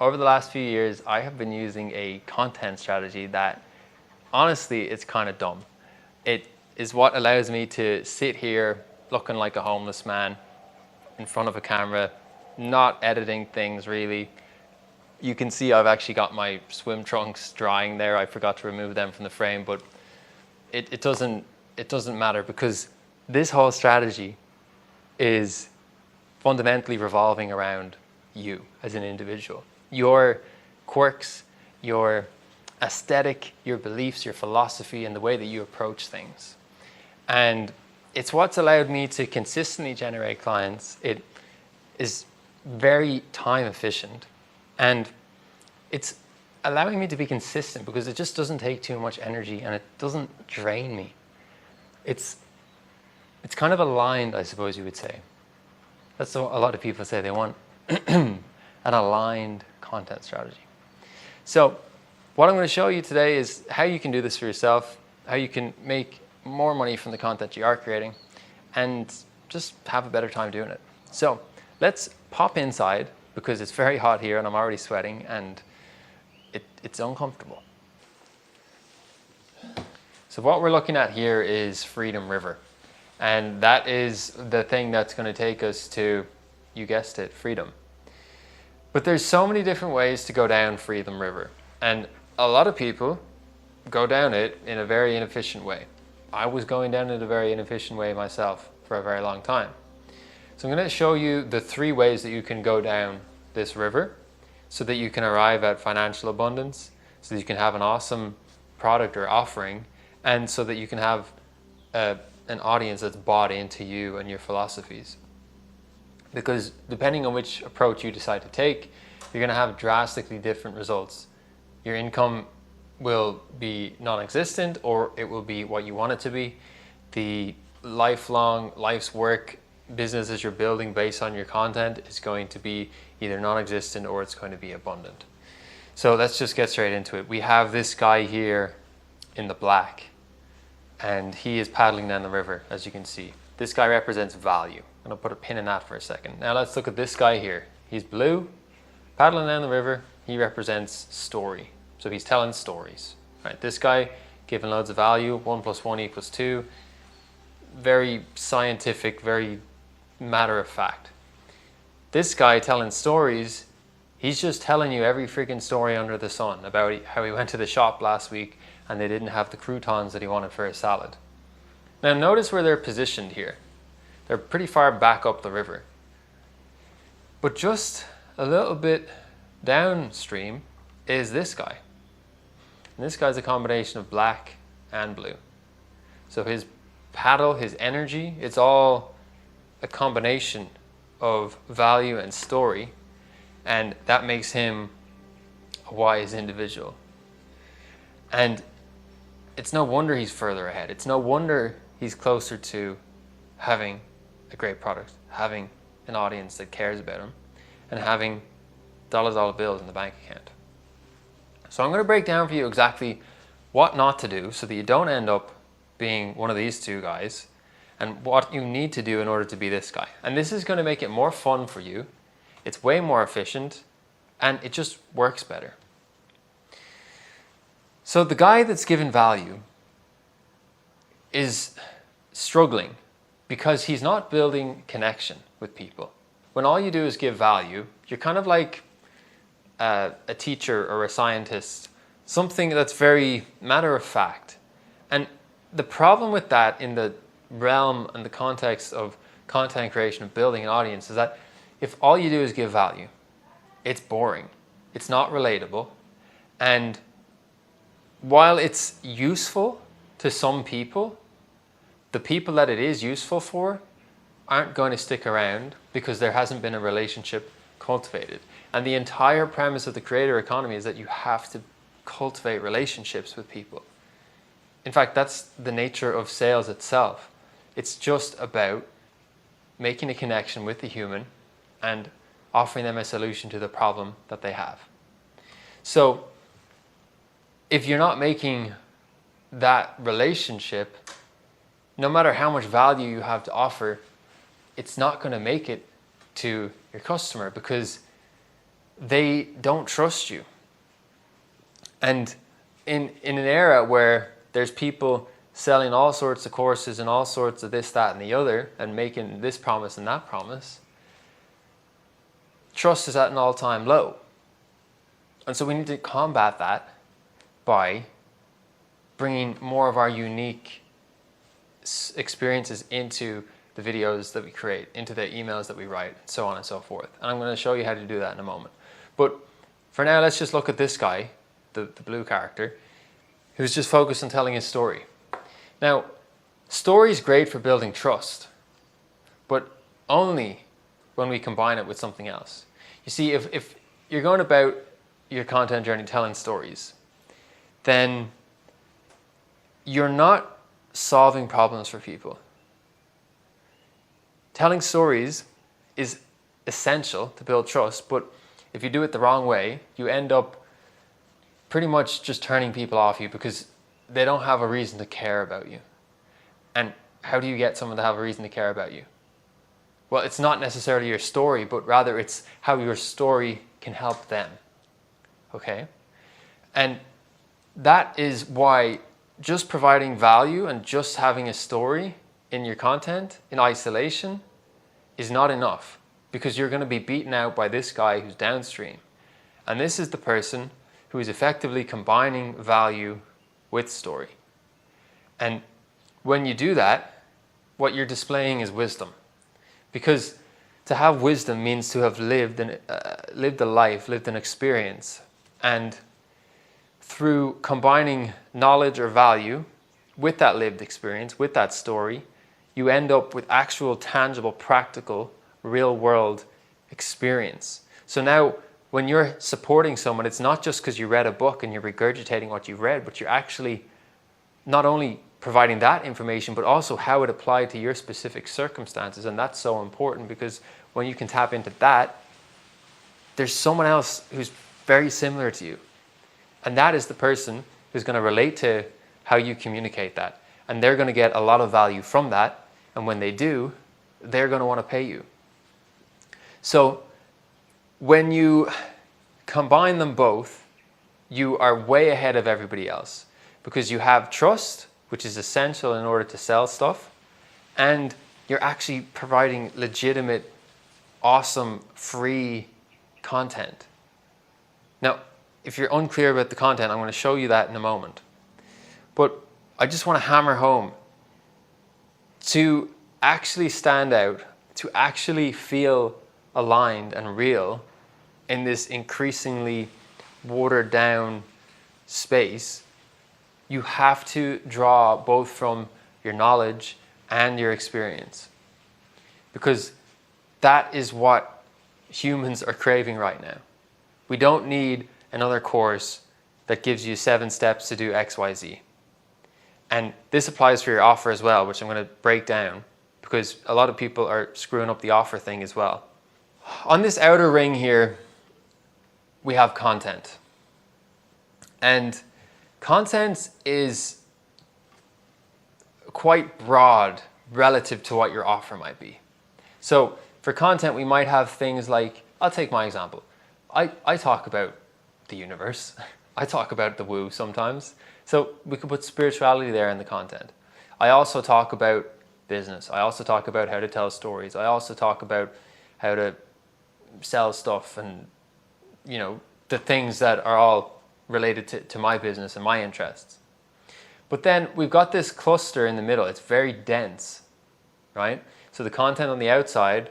over the last few years, I have been using a content strategy that honestly, it's kind of dumb. It is what allows me to sit here looking like a homeless man in front of a camera, not editing things really. You can see I've actually got my swim trunks drying there. I forgot to remove them from the frame, but it doesn't matter because this whole strategy is fundamentally revolving around you as an individual. Your quirks, your aesthetic, your beliefs, your philosophy, and the way that you approach things. And it's what's allowed me to consistently generate clients. It is very time efficient, and it's allowing me to be consistent because it just doesn't take too much energy and it doesn't drain me. It's kind of aligned, I suppose you would say. That's what a lot of people say. They want an aligned content strategy. So what I'm going to show you today is how you can do this for yourself, how you can make more money from the content you are creating, and just have a better time doing it. So let's pop inside because it's very hot here and I'm already sweating and it's uncomfortable. So what we're looking at here is Freedom River. And that is the thing that's going to take us to, you guessed it, freedom. But there's so many different ways to go down Freedom River. And a lot of people go down it in a very inefficient way. I was going down it a very inefficient way myself for a very long time. So I'm going to show you the 3 ways that you can go down this river so that you can arrive at financial abundance, so that you can have an awesome product or offering, and so that you can have an audience that's bought into you and your philosophies. Because depending on which approach you decide to take, you're going to have drastically different results. Your income will be non-existent, or it will be what you want it to be. The life's work businesses you're building based on your content is going to be either non-existent or it's going to be abundant. So let's just get straight into it. We have this guy here in the black, and he is paddling down the river, as you can see. This guy represents value. I'm going to put a pin in that for a second. Now let's look at this guy here. He's blue, paddling down the river. He represents story. So he's telling stories. Right? This guy giving loads of value, 1 + 1 = 2. Very scientific, very matter of fact. This guy telling stories, he's just telling you every freaking story under the sun about how he went to the shop last week and they didn't have the croutons that he wanted for his salad. Now notice where they're positioned here. They're pretty far back up the river. But just a little bit downstream is this guy. And this guy's a combination of black and blue. So his paddle, his energy, it's all a combination of value and story, and that makes him a wise individual. And it's no wonder he's further ahead. It's no wonder he's closer to having a great product, having an audience that cares about him, and having dollar bills in the bank account. So I'm going to break down for you exactly what not to do so that you don't end up being one of these 2 guys, and what you need to do in order to be this guy. And this is going to make it more fun for you. It's way more efficient, and it just works better. So the guy that's given value is struggling because he's not building connection with people. When all you do is give value, you're kind of like a teacher or a scientist, something that's very matter of fact. And the problem with that in the realm and the context of content creation, of building an audience, is that if all you do is give value, it's boring. It's not relatable. And while it's useful to some people, the people that it is useful for aren't going to stick around because there hasn't been a relationship cultivated. And the entire premise of the creator economy is that you have to cultivate relationships with people. In fact, that's the nature of sales itself. It's just about making a connection with the human and offering them a solution to the problem that they have. So if you're not making that relationship, no matter how much value you have to offer, it's not going to make it to your customer, because they don't trust you. And in an era where there's people selling all sorts of courses and all sorts of this, that, and the other, and making this promise and that promise, trust is at an all-time low. And so we need to combat that by bringing more of our unique experiences into the videos that we create, into the emails that we write, so on and so forth. And I'm going to show you how to do that in a moment. But for now, let's just look at this guy, the blue character, who's just focused on telling his story. Now, story is great for building trust, but only when we combine it with something else. You see, if you're going about your content journey telling stories, then you're not solving problems for people. Telling stories is essential to build trust, but if you do it the wrong way, you end up pretty much just turning people off you because they don't have a reason to care about you. And how do you get someone to have a reason to care about you? Well, it's not necessarily your story, but rather it's how your story can help them. Okay? And that is why just providing value and just having a story in your content in isolation is not enough, because you're going to be beaten out by this guy who's downstream. And this is the person who is effectively combining value with story. And when you do that, what you're displaying is wisdom. Because to have wisdom means to have lived a life, lived an experience. And through combining knowledge or value with that lived experience, with that story, you end up with actual, tangible, practical, real-world experience. So now, when you're supporting someone, it's not just because you read a book and you're regurgitating what you've read, but you're actually not only providing that information, but also how it applied to your specific circumstances. And that's so important, because when you can tap into that, there's someone else who's very similar to you. And that is the person who's going to relate to how you communicate that. And they're going to get a lot of value from that. And when they do, they're going to want to pay you. So when you combine them both, you are way ahead of everybody else, because you have trust, which is essential in order to sell stuff, and you're actually providing legitimate, awesome, free content. Now, if you're unclear about the content, I'm going to show you that in a moment. But I just want to hammer home, to actually stand out, to actually feel aligned and real in this increasingly watered down space, you have to draw both from your knowledge and your experience. Because that is what humans are craving right now. We don't need another course that gives you 7 steps to do X, Y, Z. And this applies for your offer as well, which I'm going to break down, because a lot of people are screwing up the offer thing as well. On this outer ring here, we have content. And content is quite broad relative to what your offer might be. So for content, we might have things like, I'll take my example. I talk about the universe. I talk about the woo sometimes. So we could put spirituality there in the content. I also talk about business. I also talk about how to tell stories. I also talk about how to sell stuff and, you know, the things that are all related to my business and my interests. But then we've got this cluster in the middle. It's very dense, right? So the content on the outside,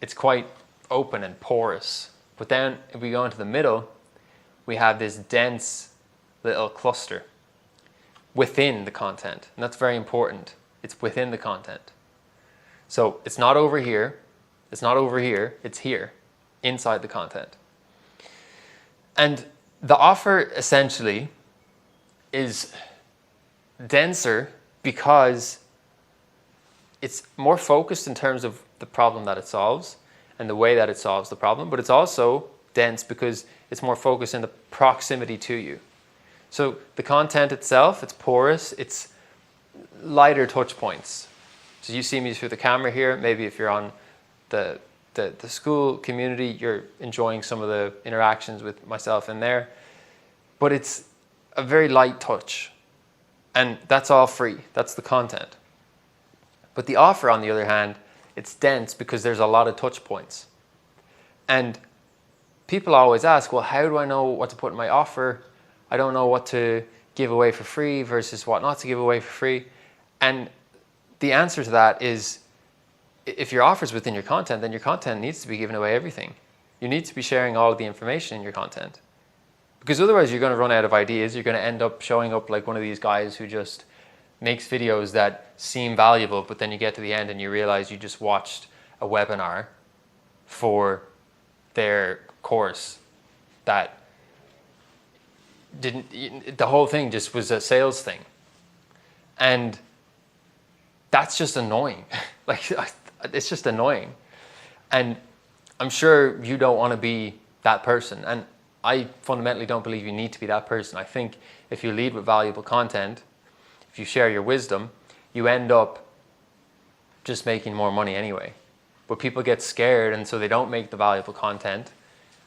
it's quite open and porous. But then if we go into the middle, we have this dense little cluster within the content. And that's very important. It's within the content. So it's not over here. It's not over here. It's here, inside the content. And the offer essentially is denser because it's more focused in terms of the problem that it solves and the way that it solves the problem, but it's also dense because it's more focused in the proximity to you. So the content itself, it's porous, it's lighter touch points. So you see me through the camera here. Maybe if you're on the the school community, you're enjoying some of the interactions with myself in there, but it's a very light touch, and that's all free. That's the content. But the offer, on the other hand, it's dense because there's a lot of touch points. And people always ask, well, how do I know what to put in my offer? I don't know what to give away for free versus what not to give away for free. And the answer to that is, if your offer is within your content, then your content needs to be giving away everything. You need to be sharing all of the information in your content. Because otherwise you're going to run out of ideas. You're going to end up showing up like one of these guys who just makes videos that seem valuable, but then you get to the end and you realize you just watched a webinar for their course that the whole thing just was a sales thing. And that's just annoying. Like, it's just annoying. And I'm sure you don't want to be that person. And I fundamentally don't believe you need to be that person. I think if you lead with valuable content, if you share your wisdom, you end up just making more money anyway. But people get scared, and so they don't make the valuable content.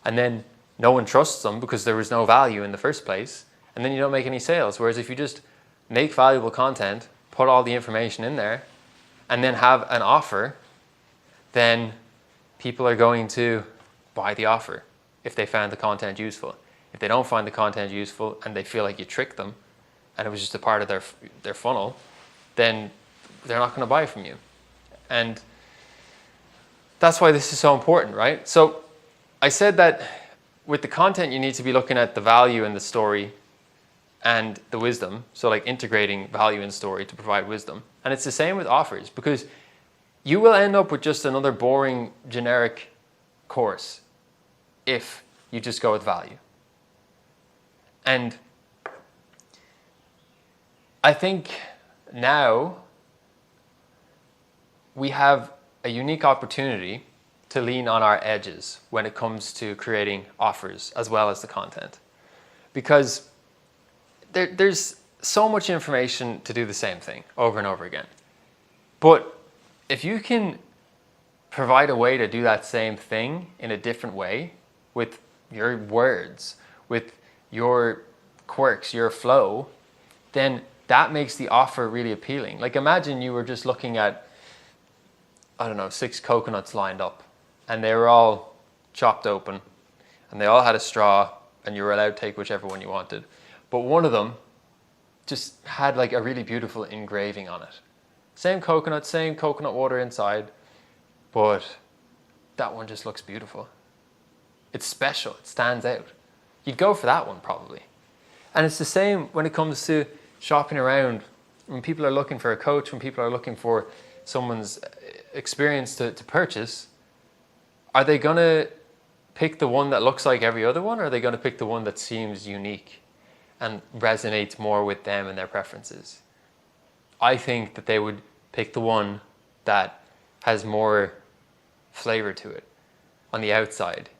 And then no one trusts them because there was no value in the first place. And then you don't make any sales. Whereas if you just make valuable content, put all the information in there, and then have an offer, then people are going to buy the offer if they found the content useful. If they don't find the content useful and they feel like you tricked them and it was just a part of their funnel, then they're not going to buy from you. And that's why this is so important, right? So I said that with the content, you need to be looking at the value in the story and the wisdom. So like integrating value and story to provide wisdom. And it's the same with offers, because you will end up with just another boring, generic course if you just go with value. And I think now we have a unique opportunity to lean on our edges when it comes to creating offers as well as the content. Because there's so much information to do the same thing over and over again. But if you can provide a way to do that same thing in a different way with your words, with your quirks, your flow, then that makes the offer really appealing. Like imagine you were just looking at, 6 coconuts lined up and they were all chopped open and they all had a straw and you were allowed to take whichever one you wanted. But one of them just had like a really beautiful engraving on it. Same coconut water inside, but that one just looks beautiful. It's special, it stands out. You'd go for that one probably. And it's the same when it comes to shopping around. When people are looking for a coach, when people are looking for someone's experience to purchase, are they going to pick the one that looks like every other one, or are they going to pick the one that seems unique and resonates more with them and their preferences? I think that they would pick the one that has more flavor to it on the outside,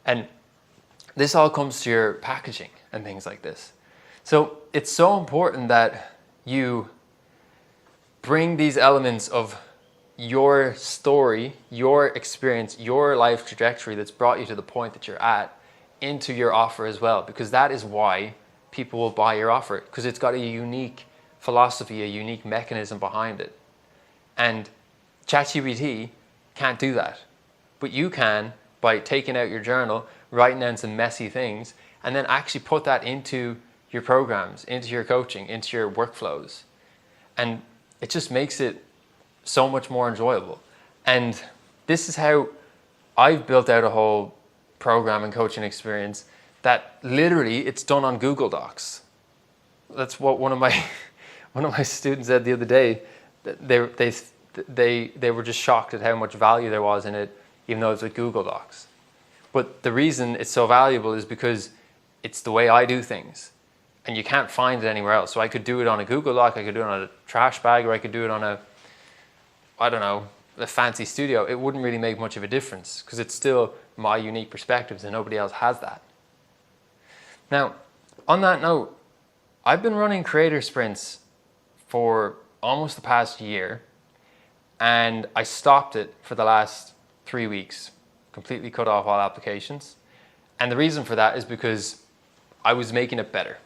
And this all comes to your packaging and things like this. So it's so important that you bring these elements of your story, your experience, your life trajectory that's brought you to the point that you're at into your offer as well, because that is why people will buy your offer, because it's got a unique philosophy, a unique mechanism behind it. And ChatGPT can't do that, but you can by taking out your journal, writing down some messy things, and then actually put that into your programs, into your coaching, into your workflows. And it just makes it so much more enjoyable. And this is how I've built out a whole program and coaching experience that literally it's done on Google Docs. That's what one of my students said the other day. They were just shocked at how much value there was in it, even though it's with Google Docs. But the reason it's so valuable is because it's the way I do things, and you can't find it anywhere else. So I could do it on a Google Doc, I could do it on a trash bag, or I could do it on a fancy studio. It wouldn't really make much of a difference because it's still my unique perspectives and nobody else has that. Now, on that note, I've been running creator sprints for almost the past year, and I stopped it for the last 3 weeks, completely cut off all applications. And the reason for that is because I was making it better.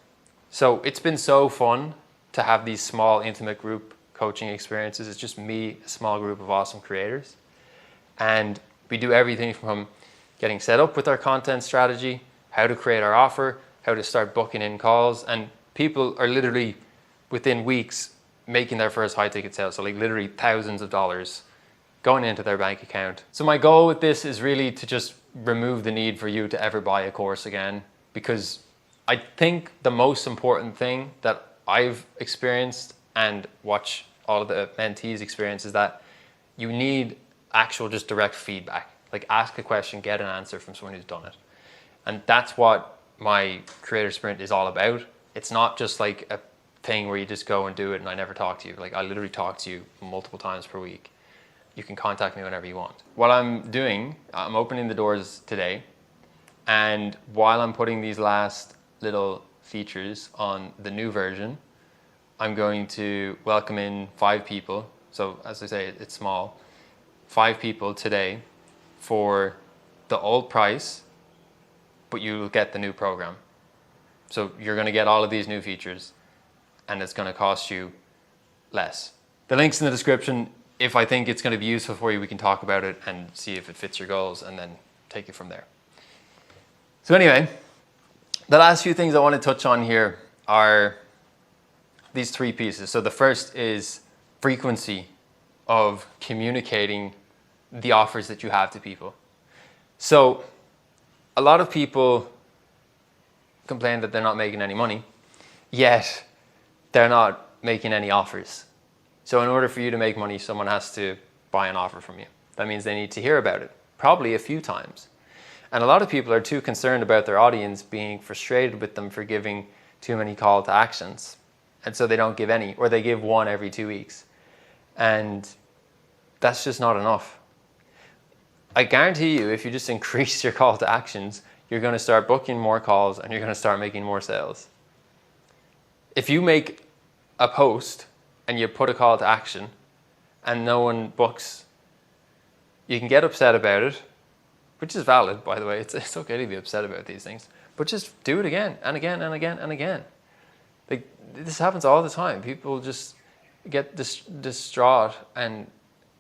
So it's been so fun to have these small, intimate group coaching experiences. It's just me, a small group of awesome creators. And we do everything from getting set up with our content strategy, how to create our offer, how to start booking in calls. And people are literally within weeks making their first high ticket sale. So like literally thousands of dollars going into their bank account. So my goal with this is really to just remove the need for you to ever buy a course again, because I think the most important thing that I've experienced and watch all of the mentees experience is that you need actual just direct feedback. Like ask a question, get an answer from someone who's done it. And that's what my Creator Sprint is all about. It's not just like a thing where you just go and do it and I never talk to you. Like I literally talk to you multiple times per week. You can contact me whenever you want. What I'm doing, I'm opening the doors today. And while I'm putting these last little features on the new version, I'm going to welcome in 5 people. So as I say, it's small. 5 people today for the old price, but you'll get the new program. So you're going to get all of these new features and it's going to cost you less. The link's in the description. If I think it's going to be useful for you, we can talk about it and see if it fits your goals and then take it from there. So anyway, the last few things I want to touch on here are these 3 pieces. So the first is frequency of communicating the offers that you have to people. So a lot of people complain that they're not making any money, yet they're not making any offers. So in order for you to make money, someone has to buy an offer from you. That means they need to hear about it, probably a few times. And a lot of people are too concerned about their audience being frustrated with them for giving too many call to actions. And so they don't give any, or they give one every 2 weeks. And that's just not enough. I guarantee you, if you just increase your call to actions, you're going to start booking more calls and you're going to start making more sales. If you make a post and you put a call to action and no one books, you can get upset about it, which is valid, by the way. It's okay to be upset about these things, but just do it again and again and again and again. Like, this happens all the time. People just get distraught and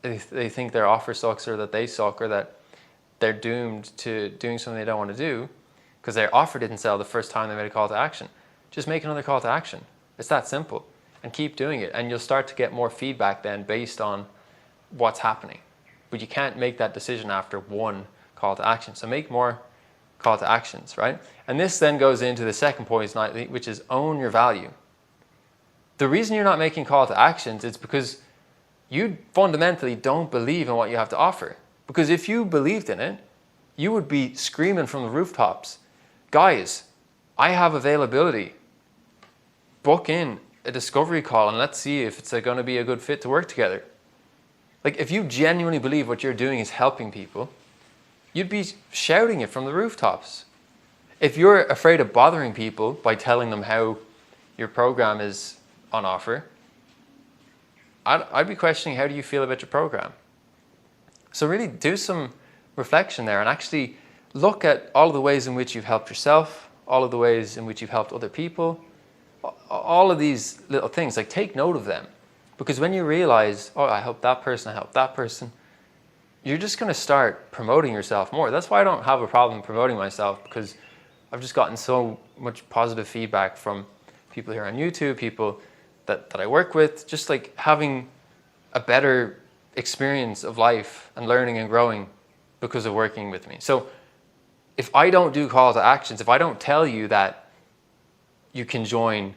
they think their offer sucks or that they suck or that they're doomed to doing something they don't want to do because their offer didn't sell the first time they made a call to action. Just make another call to action. It's that simple. And keep doing it. And you'll start to get more feedback then based on what's happening. But you can't make that decision after one call to action. So make more call to actions, right? And this then goes into the second point, which is own your value. The reason you're not making call to actions is because you fundamentally don't believe in what you have to offer. Because if you believed in it, you would be screaming from the rooftops, guys, I have availability. Book in a discovery call and let's see if it's going to be a good fit to work together. Like, if you genuinely believe what you're doing is helping people, you'd be shouting it from the rooftops. If you're afraid of bothering people by telling them how your program is on offer, I'd be questioning, how do you feel about your program? So really do some reflection there and actually look at all of the ways in which you've helped yourself, all of the ways in which you've helped other people, all of these little things. Like, take note of them. Because when you realize, oh, I helped that person, you're just going to start promoting yourself more. That's why I don't have a problem promoting myself, because I've just gotten so much positive feedback from people here on YouTube, people that I work with, just like having a better experience of life and learning and growing because of working with me. So if I don't do call to actions, if I don't tell you that you can join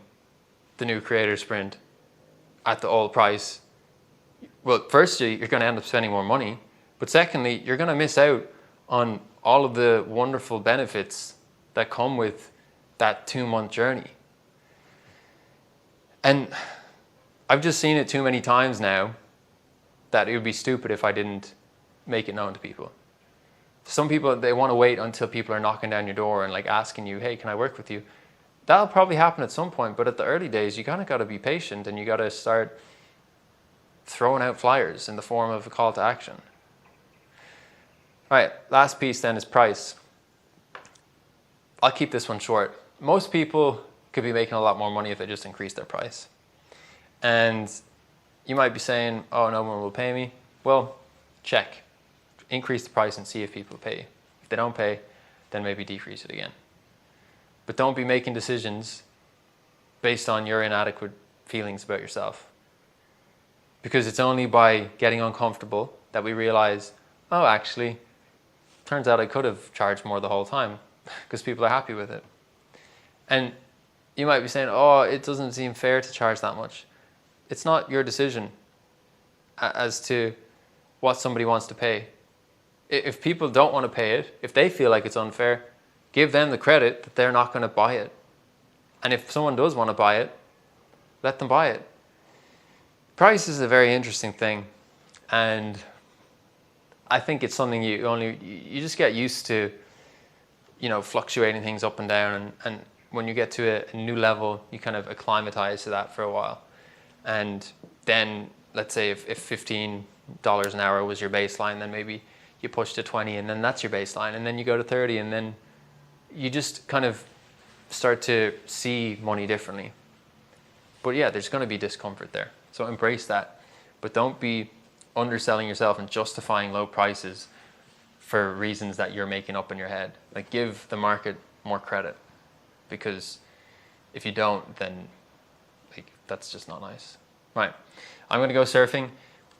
the new Creator Sprint at the old price, well, firstly, you're going to end up spending more money. But secondly, you're going to miss out on all of the wonderful benefits that come with that 2-month journey. And I've just seen it too many times now that it would be stupid if I didn't make it known to people. Some people, they want to wait until people are knocking down your door and like asking you, hey, can I work with you? That'll probably happen at some point, but at the early days, you kind of got to be patient and you got to start throwing out flyers in the form of a call to action. All right, last piece then is price. I'll keep this one short. Most people could be making a lot more money if they just increase their price. And you might be saying, oh, no one will pay me. Well, check. Increase the price and see if people pay. If they don't pay, then maybe decrease it again. But don't be making decisions based on your inadequate feelings about yourself. Because it's only by getting uncomfortable that we realize, oh, actually, turns out I could have charged more the whole time because people are happy with it. And you might be saying, oh, it doesn't seem fair to charge that much. It's not your decision as to what somebody wants to pay. If people don't want to pay it, if they feel like it's unfair, give them the credit that they're not going to buy it. And if someone does want to buy it, let them buy it. Price is a very interesting thing, and I think it's something you just get used to, fluctuating things up and down, and when you get to a new level, you kind of acclimatize to that for a while. And then, let's say if $15 an hour was your baseline, then maybe you push to 20, and then that's your baseline, and then you go to 30, and then you just kind of start to see money differently. But yeah, there's going to be discomfort there. So embrace that. But don't be underselling yourself and justifying low prices for reasons that you're making up in your head. Like, give the market more credit. Because if you don't, then that's just not nice. Right, I'm going to go surfing.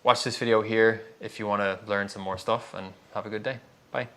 Watch this video here if you want to learn some more stuff, and have a good day. Bye.